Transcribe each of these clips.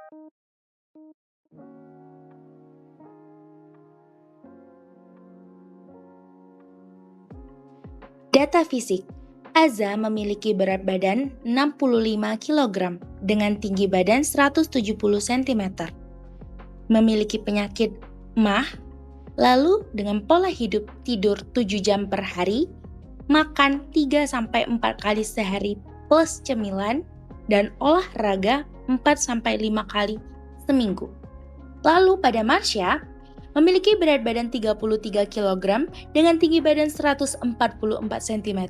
Data fisik. Aza memiliki berat badan 65 kg dengan tinggi badan 170 cm. Memiliki penyakit MAH, lalu dengan pola hidup tidur 7 jam per hari, makan 3-4 kali sehari plus cemilan, dan olahraga 4-5 kali seminggu. Lalu pada Marsha, memiliki berat badan 33 kg dengan tinggi badan 144 cm,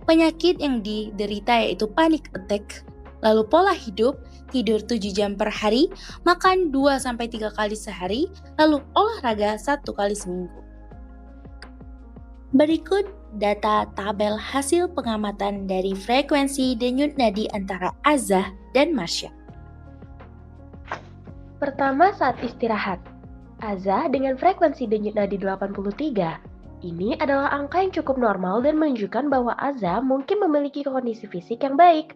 penyakit yang diderita yaitu panic attack, lalu pola hidup, tidur 7 jam per hari, makan 2-3 kali sehari, lalu olahraga 1 kali seminggu. Berikut data tabel hasil pengamatan dari frekuensi denyut nadi antara Aza dan Marsha. Pertama, saat istirahat. Aza dengan frekuensi denyut nadi 83. Ini adalah angka yang cukup normal dan menunjukkan bahwa Aza mungkin memiliki kondisi fisik yang baik.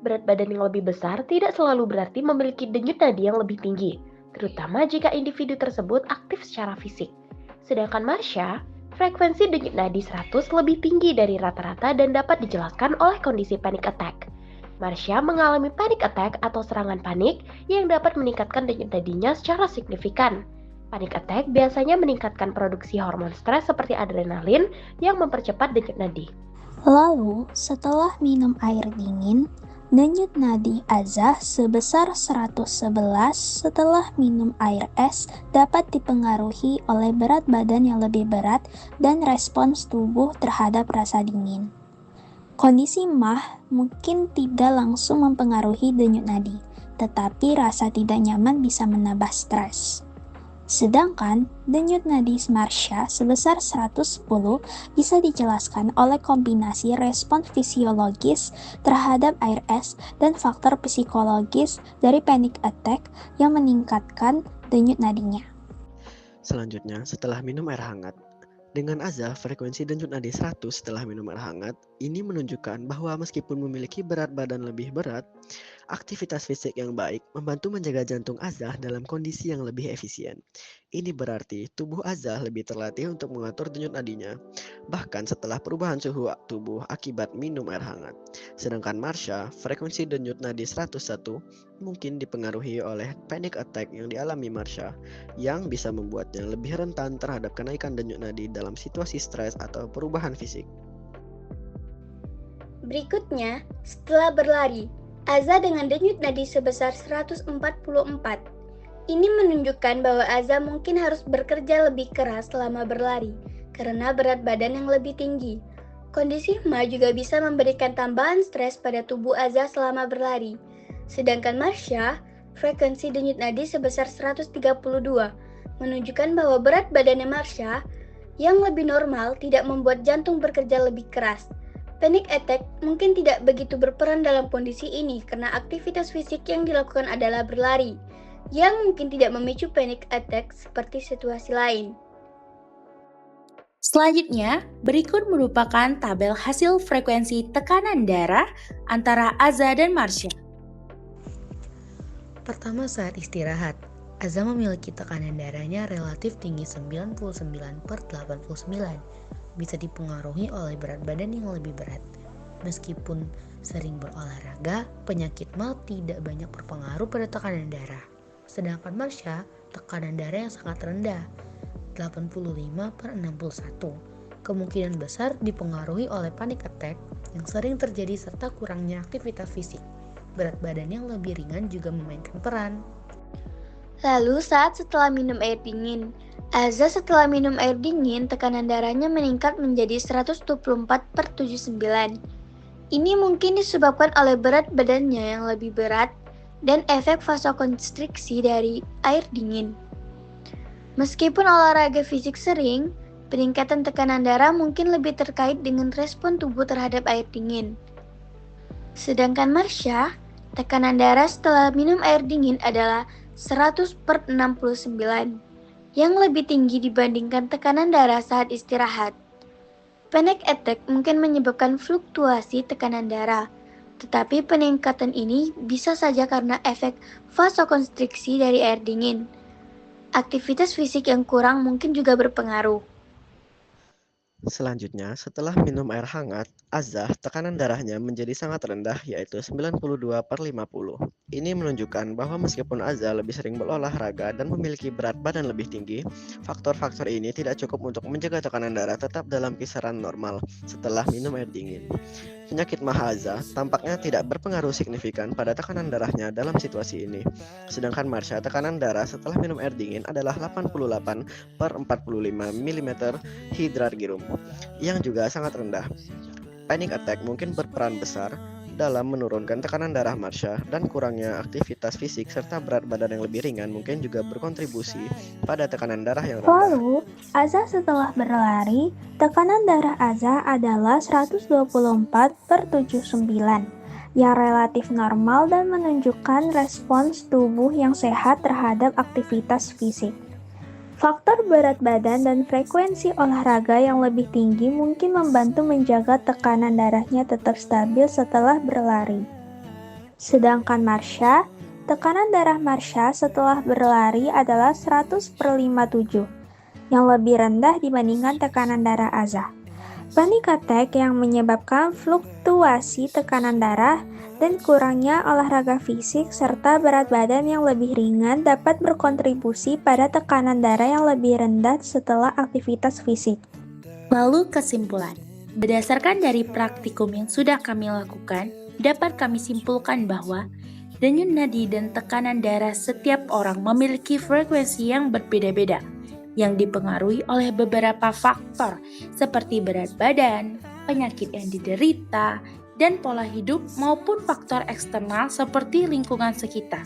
Berat badan yang lebih besar tidak selalu berarti memiliki denyut nadi yang lebih tinggi, terutama jika individu tersebut aktif secara fisik. Sedangkan Marsha, frekuensi denyut nadi 100 lebih tinggi dari rata-rata dan dapat dijelaskan oleh kondisi panic attack. Marsha mengalami panic attack atau serangan panik yang dapat meningkatkan denyut nadinya secara signifikan. Panic attack biasanya meningkatkan produksi hormon stres seperti adrenalin yang mempercepat denyut nadi. Lalu, setelah minum air dingin, denyut nadi Aza sebesar 111 setelah minum air es dapat dipengaruhi oleh berat badan yang lebih berat dan respons tubuh terhadap rasa dingin. Kondisi MAH mungkin tidak langsung mempengaruhi denyut nadi, tetapi rasa tidak nyaman bisa menambah stres. Sedangkan denyut nadi Marsha sebesar 110 bisa dijelaskan oleh kombinasi respons fisiologis terhadap air es dan faktor psikologis dari panic attack yang meningkatkan denyut nadinya. Selanjutnya, setelah minum air hangat. Dengan Aza, frekuensi denyut nadi 100 setelah minum air hangat, ini menunjukkan bahwa meskipun memiliki berat badan lebih berat, aktivitas fisik yang baik membantu menjaga jantung Aza dalam kondisi yang lebih efisien. Ini berarti tubuh Aza lebih terlatih untuk mengatur denyut nadinya, bahkan setelah perubahan suhu tubuh akibat minum air hangat. Sedangkan Marsha, frekuensi denyut nadi 101 mungkin dipengaruhi oleh panic attack yang dialami Marsha, yang bisa membuatnya lebih rentan terhadap kenaikan denyut nadi dalam situasi stres atau perubahan fisik. Berikutnya, setelah berlari, Aza dengan denyut nadi sebesar 144. Ini menunjukkan bahwa Aza mungkin harus bekerja lebih keras selama berlari karena berat badan yang lebih tinggi. Kondisi MA juga bisa memberikan tambahan stres pada tubuh Aza selama berlari. Sedangkan Marsha, frekuensi denyut nadi sebesar 132, menunjukkan bahwa berat badannya Marsha yang lebih normal tidak membuat jantung bekerja lebih keras. Panic attack mungkin tidak begitu berperan dalam kondisi ini karena aktivitas fisik yang dilakukan adalah berlari, yang mungkin tidak memicu panic attack seperti situasi lain. Selanjutnya, berikut merupakan tabel hasil frekuensi tekanan darah antara Aza dan Marsha. Pertama, saat istirahat, Aza memiliki tekanan darahnya relatif tinggi 99/89. Bisa dipengaruhi oleh berat badan yang lebih berat. Meskipun sering berolahraga, penyakit MAH tidak banyak berpengaruh pada tekanan darah. Sedangkan Marsha, tekanan darah yang sangat rendah, 85/61. Kemungkinan besar dipengaruhi oleh panic attack yang sering terjadi serta kurangnya aktivitas fisik. Berat badan yang lebih ringan juga memainkan peran. Lalu saat setelah minum air dingin, Aza setelah minum air dingin tekanan darahnya meningkat menjadi 124/79. Ini mungkin disebabkan oleh berat badannya yang lebih berat dan efek vasokonstriksi dari air dingin. Meskipun olahraga fisik sering, peningkatan tekanan darah mungkin lebih terkait dengan respon tubuh terhadap air dingin. Sedangkan Marsha, tekanan darah setelah minum air dingin adalah 100/69, yang lebih tinggi dibandingkan tekanan darah saat istirahat. Panic attack mungkin menyebabkan fluktuasi tekanan darah, Tetapi peningkatan ini bisa saja karena efek vasokonstriksi dari air dingin. Aktivitas fisik yang kurang mungkin juga berpengaruh. Selanjutnya, setelah minum air hangat, Azah tekanan darahnya menjadi sangat rendah yaitu 92/50. Ini menunjukkan bahwa meskipun Azah lebih sering berolahraga dan memiliki berat badan lebih tinggi, faktor-faktor ini tidak cukup untuk menjaga tekanan darah tetap dalam kisaran normal setelah minum air dingin. Penyakit MAHA Azah tampaknya tidak berpengaruh signifikan pada tekanan darahnya dalam situasi ini. Sedangkan Marsha tekanan darah setelah minum air dingin adalah 88/45 mm hidrargyrum, yang juga sangat rendah. Panic attack mungkin berperan besar dalam menurunkan tekanan darah Marsha, dan kurangnya aktivitas fisik serta berat badan yang lebih ringan mungkin juga berkontribusi pada tekanan darah yang rendah. Lalu, Azah setelah berlari, tekanan darah Azah adalah 124/79, yang relatif normal dan menunjukkan respons tubuh yang sehat terhadap aktivitas fisik. Faktor berat badan dan frekuensi olahraga yang lebih tinggi mungkin membantu menjaga tekanan darahnya tetap stabil setelah berlari. Sedangkan Marsha, tekanan darah Marsha setelah berlari adalah 100/57, yang lebih rendah dibandingkan tekanan darah Azah. Panic attack yang menyebabkan fluktuasi tekanan darah dan kurangnya olahraga fisik serta berat badan yang lebih ringan dapat berkontribusi pada tekanan darah yang lebih rendah setelah aktivitas fisik. Lalu kesimpulan. Berdasarkan dari praktikum yang sudah kami lakukan, dapat kami simpulkan bahwa denyut nadi dan tekanan darah setiap orang memiliki frekuensi yang berbeda-beda, yang dipengaruhi oleh beberapa faktor seperti berat badan, penyakit yang diderita, dan pola hidup maupun faktor eksternal seperti lingkungan sekitar.